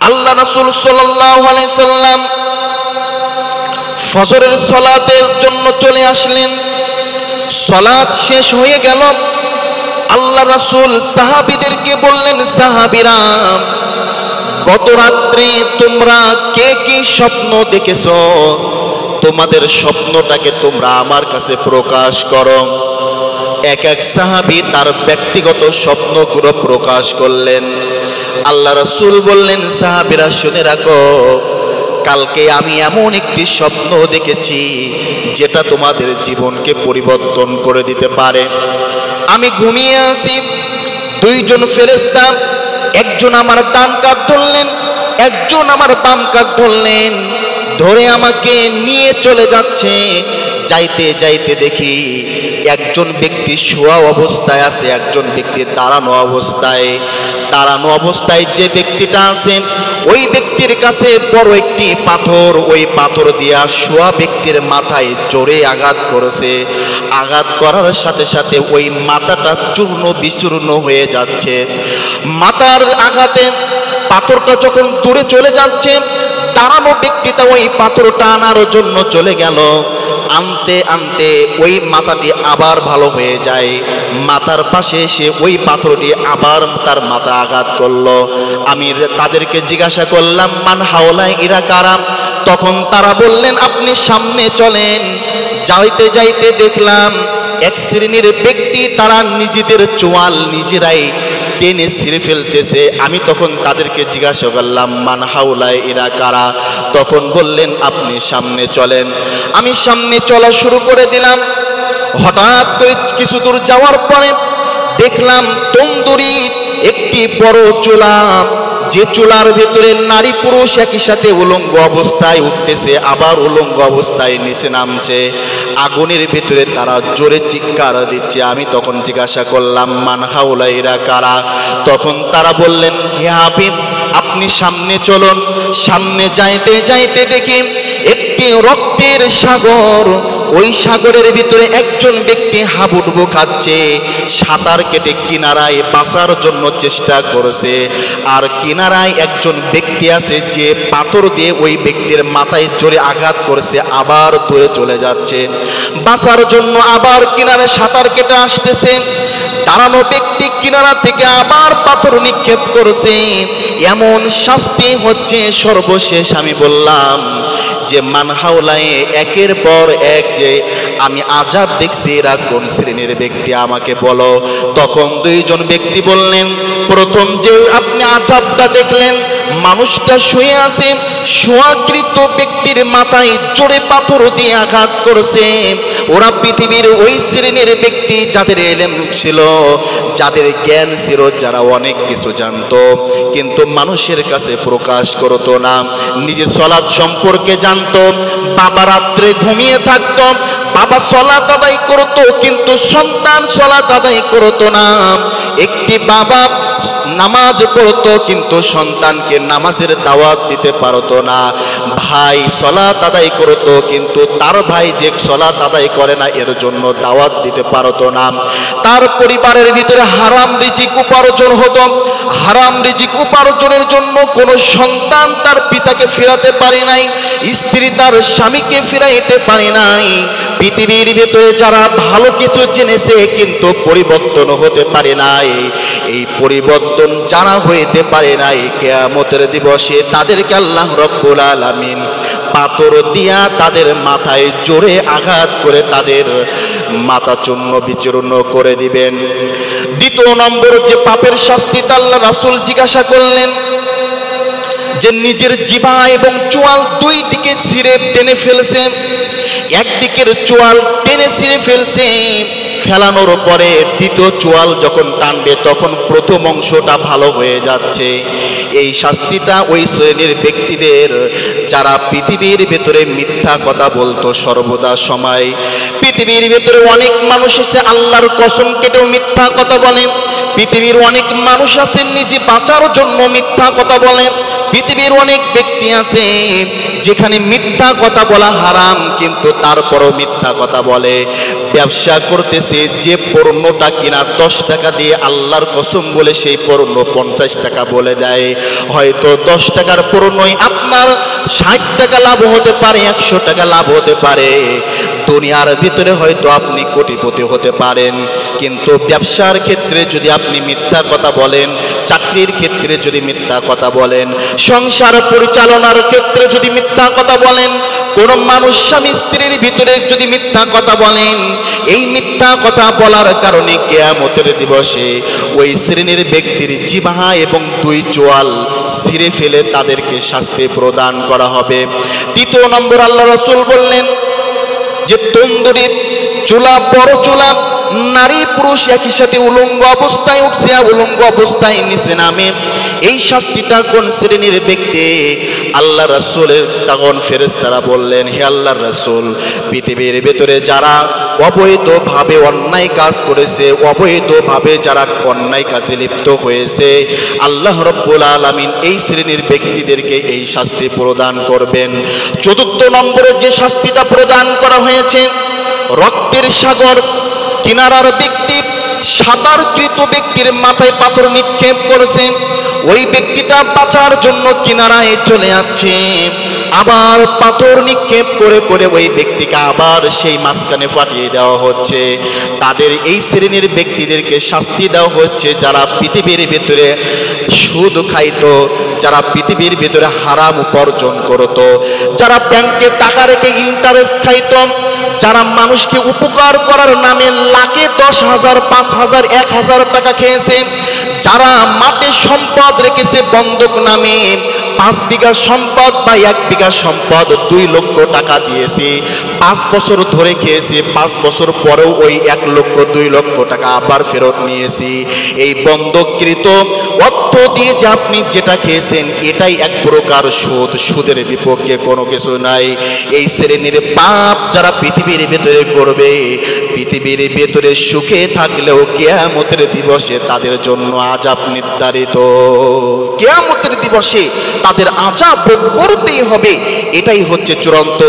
আল্লাহ রাসূল সাল্লাল্লাহু আলাইহি সাল্লাম ফজরের সালাতের জন্য চলে আসলেন। সালাত শেষ হয়ে গেল। আল্লাহ রাসূল সাহাবীদেরকে বললেন, সাহাবীরা, গত রাত্রে তোমরা কে কি স্বপ্ন দেখেছো? তোমাদের স্বপ্নটাকে তোমরা আমার কাছে প্রকাশ করো। এক এক সাহাবী তার ব্যক্তিগত স্বপ্নগুলো প্রকাশ করলেন। আল্লাহ রাসূল বললেন, সাহাবীরা শুনে রাখো, কালকে আমি এমন একটি স্বপ্ন দেখেছি যেটা তোমাদের জীবনকে পরিবর্তন করে দিতে পারে। আমি ঘুমিয়ে আছি, দুইজন ফেরেশতা, একজন আমার ডান কাঁধ ধরলেন, একজন আমার বাম কাঁধ ধরলেন, ধরে আমাকে নিয়ে চলে যাচ্ছে। যাইতে যাইতে দেখি একজন ব্যক্তি শোয়া অবস্থায় আছে, একজন ব্যক্তি দাঁড়ানো অবস্থায়। দাঁড়ানো অবস্থায় যে ব্যক্তিটা আছে, ওই ব্যক্তির কাছে বড় একটি পাথর, ওই পাথর দিয়া শোয়া ব্যক্তির মাথায় জোরে আঘাত করেছে। আঘাত করার সাথে সাথে ওই মাথাটা চূর্ণ বিচূর্ণ হয়ে যাচ্ছে। মাথার আঘাতে পাথরটা যখন দূরে চলে যাচ্ছে, দাঁড়ানো ব্যক্তিটা ওই পাথরটা আনার জন্য চলে গেল। আনতে আনতে ওই মাথাটি আবার ভালো হয়ে যায়। মাথার পাশে এসে ওই পাথরটি আবার তার মাথা আঘাত করলো। আমি তাদেরকে জিজ্ঞাসা করলাম, মান হাওলাই, এরা কারা? তখন তারা বললেন, আপনি সামনে চলেন। যাইতে যাইতে দেখলাম এক শ্রেণীর ব্যক্তি, তারা নিজেদের চোয়াল নিজেরাই টেনে ছিঁড়ে ফেলতেছে। আমি তখন তাদেরকে জিজ্ঞাসা করলাম, মান হাওলায়, এরা কারা? তখন বললেন, আপনি সামনে চলেন। আমি সামনে চলা শুরু করে দিলাম। হঠাৎ করে কিছু দূর যাওয়ার পরে দেখলাম তন্দুরি একটি বড় চুলা, যে চুলার ভেতরে নারী পুরুষ একই সাথে উলঙ্গ অবস্থায় উঠতেছে, আবার উলঙ্গ অবস্থায় নিচে নামছে। আগুনের ভেতরে তারা জোরে চিৎকার দিচ্ছে। আমি তখন জিজ্ঞাসা করলাম, মান হাওলাই, এরা কারা? তখন তারা বললেন, হে হাবিব, আপনি সামনে চলুন। সামনে যাইতে যাইতে দেখি একটি রক্তের সাগর। ওই সাগরের ভিতরে একজন ব্যক্তি হাবুডুবু খাচ্ছে। সাঁতার কেটে কিনারায় বাঁচার জন্য চেষ্টা করেছে। আর কিনারায় একজন ব্যক্তি আছে, যে পাথর দিয়ে ওই ব্যক্তির মাথায় জোরে আঘাত করেছে, আবার দূরে চলে যাচ্ছে। বাঁচার জন্য আবার কিনারে সাঁতার কেটে আসতেছে। দাঁড়ানো ব্যক্তি কিনারা থেকে আবার পাথর নিক্ষেপ করেছে। এমন শাস্তি হচ্ছে। সর্বশেষ আমি বললাম যে, মান হাওলায়, একের পর এক যে আমি আযাব দেখছি, এরা কোন শ্রেণীর ব্যক্তি আমাকে বলো। তখন দুইজন ব্যক্তি বললেন, প্রথম যে আপনি আযাবটা দেখলেন, মানুষটা শুয়ে আছে, শোয়াকৃত ব্যক্তির মাথায় জোরে পাথর দিয়ে আঘাত করেছে। ওরা পৃথিবীর ওই শ্রেণীর ব্যক্তি যাদের ইলম ছিল, যাদের জ্ঞান ছিল, যারা অনেক কিছু জানতো, কিন্তু মানুষের কাছে প্রকাশ করতো না। নিজে সালাত সম্পর্কে জানতো। বাবা রাত্রে ঘুমিয়ে থাকতো, বাবা সালাত আদায় করতো, কিন্তু সন্তান সালাত আদায় করতো না। একটি বাবা নামাজ পড়তো, কিন্তু সন্তানকে নামাজের দাওয়াত দিতে পারতো না। ভাই সালাত আদায় করতো, কিন্তু তার ভাই যে সালাত আদায় করে না, এর জন্য দাওয়াত দিতে পারতো না। তার পরিবারের ভিতরে হারাম রিজিক উপার্জন হতো। হারাম রিজিক উপার্জনের জন্য কোনো সন্তান তার পিতাকে ফেরাতে পারে নাই, স্ত্রী তার স্বামীকে ফিরাইতে পারে নাই। পৃথিবীর ভিতরে যারা ভালো কিছু জেনেছে কিন্তু পরিবর্তন হতে পারে নাই, এই পরিবর্তন যারা হইতে পারে নাই, কিয়ামতের দিবসে তাদেরকে আল্লাহ রব্বুল আলামিন পাথর দিয়া তাদের মাথায় জোরে আঘাত করে তাদের মাথা চূর্ণ বিচূর্ণ করে দিবেন। দ্বিতীয় নম্বর যে পাপের শাস্তি, আল্লাহ রাসূল জিজ্ঞাসা করলেন যে নিজের জিহ্বা এবং চোয়াল দুই দিকে ছিঁড়ে টেনে ফেলছে। একদিকের চোয়াল টেনে ছিঁড়ে ফেলছে, ফেলানোর পরে দ্বিতীয় চোয়াল যখন টানবে তখন প্রথম অংশটা ভালো হয়ে যাচ্ছে। এই শাস্তিটা ওই শ্রেণীর ব্যক্তিদের যারা পৃথিবীর ভেতরে মিথ্যা কথা বলতো সর্বদা সময়। পৃথিবীর ভেতরে অনেক মানুষ এসে আল্লাহর কসম কেটেও মিথ্যা কথা বলে। পৃথিবীর অনেক মানুষ আছে নিজে বাঁচার জন্য মিথ্যা কথা বলে। পৃথিবীর অনেক ব্যক্তি আছে যেখানে মিথ্যা কথা বলা হারাম, কিন্তু তারপরও মিথ্যা কথা বলে। ব্যবসা করতেছে, যে পণ্যটা কিনা 10 টাকা দিয়ে আল্লাহর কসম বলে সেই পণ্য 50 টাকা বলে দেয়। হয়তো 10 টাকার পণ্যই আপনার 60 টাকা লাভ হতে পারে, 100 টাকা লাভ হতে পারে। দুনিয়ার ভিতরে হয়তো আপনি কোটিপতি হতে পারেন, কিন্তু ব্যবসার ক্ষেত্রে যদি আপনি মিথ্যা কথা বলেন, চাকরির ক্ষেত্রে যদি মিথ্যা কথা বলেন, সংসার পরিচালনার ক্ষেত্রে যদি মিথ্যা কথা বলেন, কোন মানুষ স্বামী স্ত্রীর ভিতরে যদি মিথ্যা কথা বলেন, এই মিথ্যা কথা বলার কারণে কিয়ামতের দিবসে ওই শ্রেণীর ব্যক্তির জিহ্বা এবং 2 চোয়াল ছিঁড়ে ফেলে তাদেরকে শাস্তি প্রদান করা হবে। দ্বিতীয় নম্বর আল্লাহ রাসূল বললেন যে তন্দুরি চুলা, বড় চুলা, নারী পুরুষ একই সাথে উলঙ্গ অবস্থায় উঠছে, উলঙ্গ অবস্থায় নিচে নামে। এই শাস্তিটা কোন শ্রেণীর ব্যক্তি? আল্লাহ রাসূলের তখন ফেরেশতারা বললেন, হে আল্লাহর রাসূল, পৃথিবীর ভেতরে যারা অবৈধভাবে অন্যায় কাজ করেছে, অবৈধভাবে যারা অন্যায় কাজে লিপ্ত হয়েছে, আল্লাহ রাব্বুল আলামিন এই শ্রেণীর ব্যক্তিদেরকে এই শাস্তি প্রদান করবেন। চতুর্থ নম্বরে যে শাস্তিটা প্রদান করা হয়েছে, রক্তের সাগর কিনারার ব্যক্তি, সাঁতারকৃত ব্যক্তির মাথায় পাথর নিক্ষেপ করেছে, ওই ব্যক্তিটা বাঁচার জন্য কিনারায় চলে যাচ্ছে, আবার পাথর নিক্ষেপ করে করে ওই ব্যক্তিকে আবার সেই মাঝখানে পাঠিয়ে দেওয়া হচ্ছে। তাদের এই শ্রেণীর ব্যক্তিদেরকে শাস্তি দেওয়া হচ্ছে যারা পৃথিবীর ভিতরে সুদ খাইতো, যারা পৃথিবীর ভিতরে হারাম উপার্জন করত, যারা ব্যাংকে টাকা রেখে ইন্টারেস্ট খাইতো, যারা মানুষকে উপকার করার নামে লাখে 10,000, 5,000, 1,000 টাকা খেয়েছে, যারা মাঠে সম্পদ রেখেছে বন্ধক নামে, 5 বিঘা সম্পদ বা 1 বিঘা সম্পদ 2 লক্ষ টাকা দিয়েছে, 5 বছর ধরে খেয়েছে, 5 বছর পরেও ওই 1 লক্ষ 2 লক্ষ টাকা আবার ফেরত নিয়েছি। এই বন্ধককৃত অর্থ দিয়ে যে আপনি যেটা খেয়েছেন এটাই এক প্রকার সুদ, সুদের বিপক্ষে কোনো কিছু নাই। এই শ্রেণীর পাপ যারা পৃথিবীর ভেতরে করবে, পৃথিবীর ভেতরে সুখে থাকলেও কিয়ামতের দিবসে তাদের জন্য আযাব নির্ধারিত। কিয়ামতের দিবসে তাদের আযাব ভোগ করতেই হবে, এটাই হচ্ছে চূড়ান্ত।